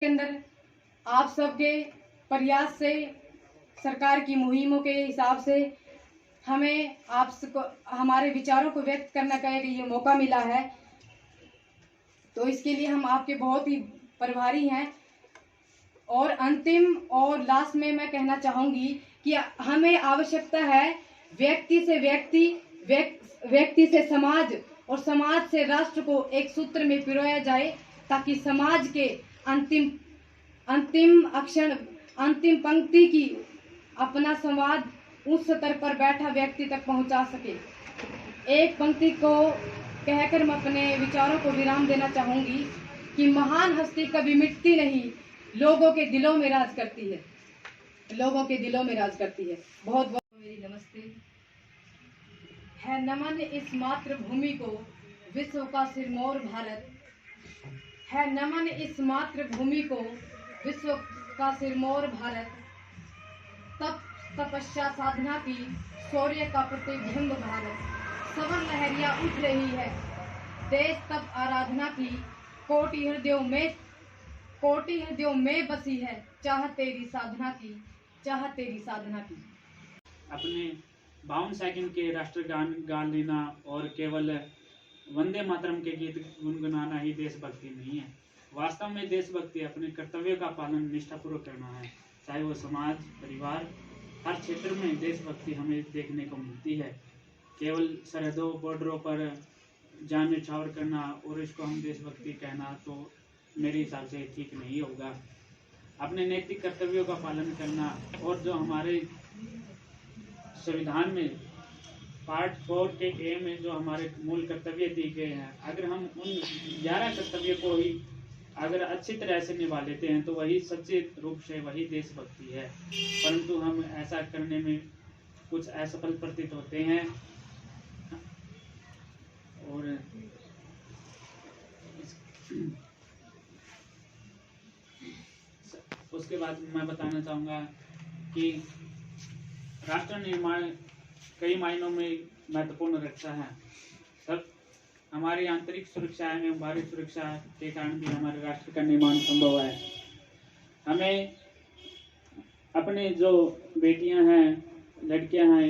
के अंदर आप सबके प्रयास से, सरकार की मुहिमों के हिसाब से हमें आपको हमारे विचारों को व्यक्त करने का एक ये मौका मिला है, तो इसके लिए हम आपके बहुत ही प्रभारी हैं। और अंतिम और लास्ट में मैं कहना चाहूंगी कि हमें आवश्यकता है व्यक्ति से व्यक्ति, व्यक्ति से समाज और समाज से राष्ट्र को एक सूत्र में पिरोया जाए, ताकि समाज के अंतिम अक्षर, अंतिम पंक्ति की अपना संवाद उस स्तर पर बैठा व्यक्ति तक पहुंचा सके। एक पंक्ति को कहकर मैं अपने विचारों को विराम देना चाहूंगी कि महान हस्ती कभी मिटती नहीं, लोगों के दिलों में राज करती है, लोगों के दिलों में राज करती है। बहुत बहुत मेरी नमस्ते है। नमन इस मातृभूमि को, विश्व का सिरमौर भारत है। नमन इस मातृभूमि को, विश्व का सिरमौर भारत। तप तपस्या साधना की, शौर्य का प्रतिबिंब भारत। सवर लहरिया उठ रही है, देश तप आराधना की। कोटि हृदयों में बसी है, चाह तेरी साधना की, चाह तेरी साधना की। अपने 52 सेकंड के राष्ट्रगान गा लेना और केवल वंदे मातरम के गीत गुनगुनाना ही देशभक्ति नहीं है। वास्तव में देशभक्ति अपने कर्तव्यों का पालन निष्ठापूर्वक करना है। चाहे वो समाज, परिवार, हर क्षेत्र में देशभक्ति हमें देखने को मिलती है। केवल सरहदों, बॉर्डरों पर जान न्यौछावर करना और इसको हम देशभक्ति कहना तो मेरे हिसाब से ठीक नहीं होगा। अपने नैतिक कर्तव्यों का पालन करना, और जो हमारे संविधान में पार्ट 4 के ए में जो हमारे मूल कर्तव्य दिए गए हैं, अगर हम उन 11 कर्तव्यों को ही अगर अच्छी तरह से निभा लेते हैं तो वही सच्चे रूप से वही देशभक्ति है। परंतु हम ऐसा करने में कुछ असफल प्रतीत होते हैं। और उसके बाद मैं बताना चाहूँगा कि राष्ट्र निर्माण कई मायनों में महत्वपूर्ण रखता है। सब हमारी आंतरिक सुरक्षा एवं बाहरी सुरक्षा के कारण भी हमारे राष्ट्र का निर्माण संभव है। हमें अपने जो बेटियां हैं, लड़कियां हैं,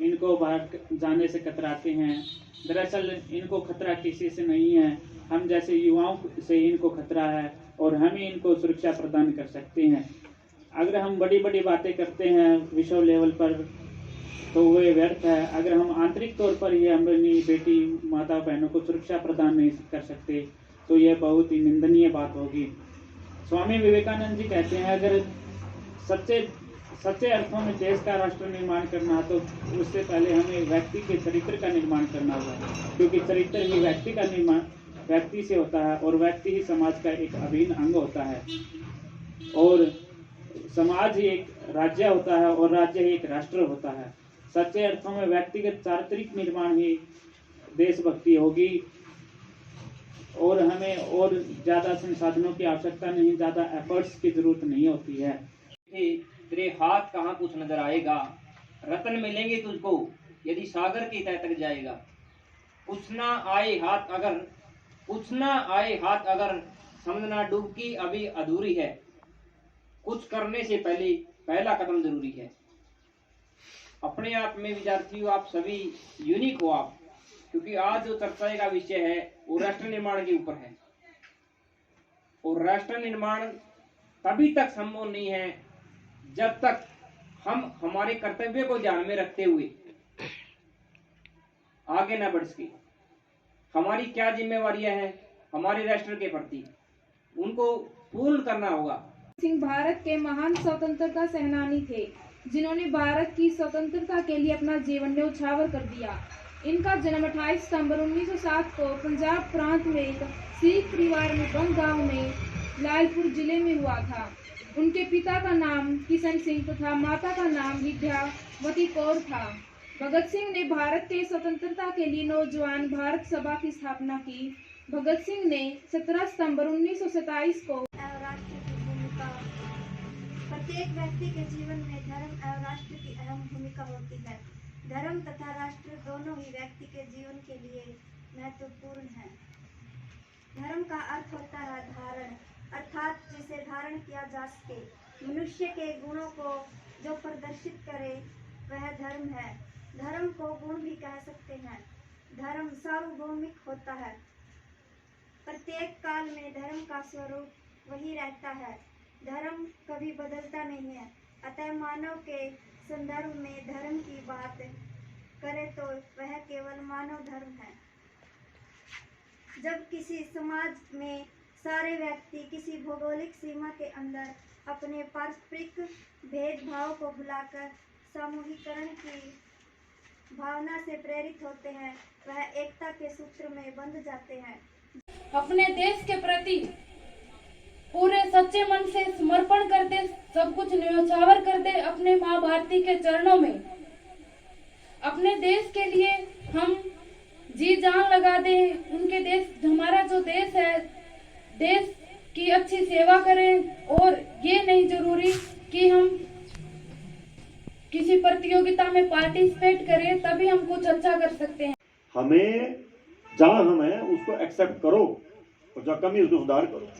इनको बाहर जाने से कतराते हैं। दरअसल इनको खतरा किसी से नहीं है, हम जैसे युवाओं से इनको खतरा है और हम ही इनको सुरक्षा प्रदान कर सकते हैं। अगर हम बड़ी बड़ी बातें करते हैं विश्व लेवल पर तो वे व्यर्थ है। अगर हम आंतरिक तौर पर ही अपनी बेटी, माता बहनों को सुरक्षा प्रदान नहीं कर सकते तो यह बहुत ही निंदनीय बात होगी। स्वामी विवेकानंद जी कहते हैं, अगर सच्चे अर्थों में देश का राष्ट्र निर्माण करना तो उससे पहले हमें व्यक्ति के चरित्र का निर्माण करना होगा, क्योंकि चरित्र ही व्यक्ति का निर्माण व्यक्ति से होता है और व्यक्ति ही समाज का एक अभिन्न अंग होता है, और समाज ही एक राज्य होता है और राज्य ही एक राष्ट्र होता है। सच्चे अर्थों में व्यक्तिगत चारित्रिक निर्माण ही देशभक्ति होगी, और हमें और ज्यादा संसाधनों की आवश्यकता नहीं, ज्यादा एफर्ट्स की जरूरत नहीं होती है। तेरे हाथ कहाँ कुछ नजर आएगा, रतन मिलेंगे तुझको यदि सागर की तह तक जाएगा। कुछ ना आए हाथ अगर समझना डूबकी अभी अधूरी है। कुछ करने से पहले पहला कदम जरूरी है। अपने आप में विद्यार्थियों आप सभी यूनिक हो आप, क्योंकि आज जो चर्चा का विषय है वो राष्ट्र निर्माण के ऊपर है, और राष्ट्र निर्माण तभी तक संभव नहीं है जब तक हम हमारे कर्तव्य को ध्यान में रखते हुए आगे न बढ़ सके। हमारी क्या जिम्मेवारियां हैं हमारे राष्ट्र के प्रति, उनको पूर्ण करना होगा। सिंह भारत के महान स्वतंत्रता सेनानी थे, जिन्होंने भारत की स्वतंत्रता के लिए अपना जीवन न्यौछावर कर दिया। इनका जन्म 28 सितंबर 1907 को पंजाब प्रांत में एक सिख परिवार में बंग गांव में लालपुर जिले में हुआ था। उनके पिता का नाम किशन सिंह तथा माता का नाम विद्यावती कौर था। भगत सिंह ने भारत के स्वतंत्रता के लिए नौजवान भारत सभा की स्थापना की। भगत सिंह ने 17 सितंबर 1927 को राष्ट्र की भूमिका। प्रत्येक व्यक्ति के जीवन में धर्म एवं राष्ट्र की अहम भूमिका होती है। धर्म तथा राष्ट्र दोनों ही व्यक्ति के जीवन के लिए महत्वपूर्ण है। धर्म का अर्थ होता है धारण, अर्थात जिसे धारण किया जा सके। मनुष्य के गुणों को जो प्रदर्शित करे वह धर्म है। धर्म को गुण भी कह सकते हैं। धर्म सार्वभौमिक होता है। प्रत्येक काल में धर्म का स्वरूप वही रहता है। धर्म कभी बदलता नहीं है। अतः मानव के संदर्भ में धर्म की बात करें तो वह केवल मानव धर्म है। जब किसी समाज में सारे व्यक्ति किसी भौगोलिक सीमा के अंदर अपने पारस्परिक भेदभाव को भुलाकर सामूहिकरण की भावना से प्रेरित होते हैं, वह एकता के सूत्र में बंध जाते हैं। अपने देश के प्रति पूरे सच्चे मन से समर्पण कर दे, सब कुछ न्योछावर कर दे अपने माँ भारती के चरणों में। अपने देश के लिए हम जी जान लगा दें। उनके देश, हमारा जो देश है, देश की अच्छी सेवा करें। और ये नहीं जरूरी कि हम किसी प्रतियोगिता में पार्टिसिपेट करें तभी हम कुछ अच्छा कर सकते हैं। हमें जहाँ हम हैं उसको एक्सेप्ट करो और जहाँ कमी है उसको सुधार करो।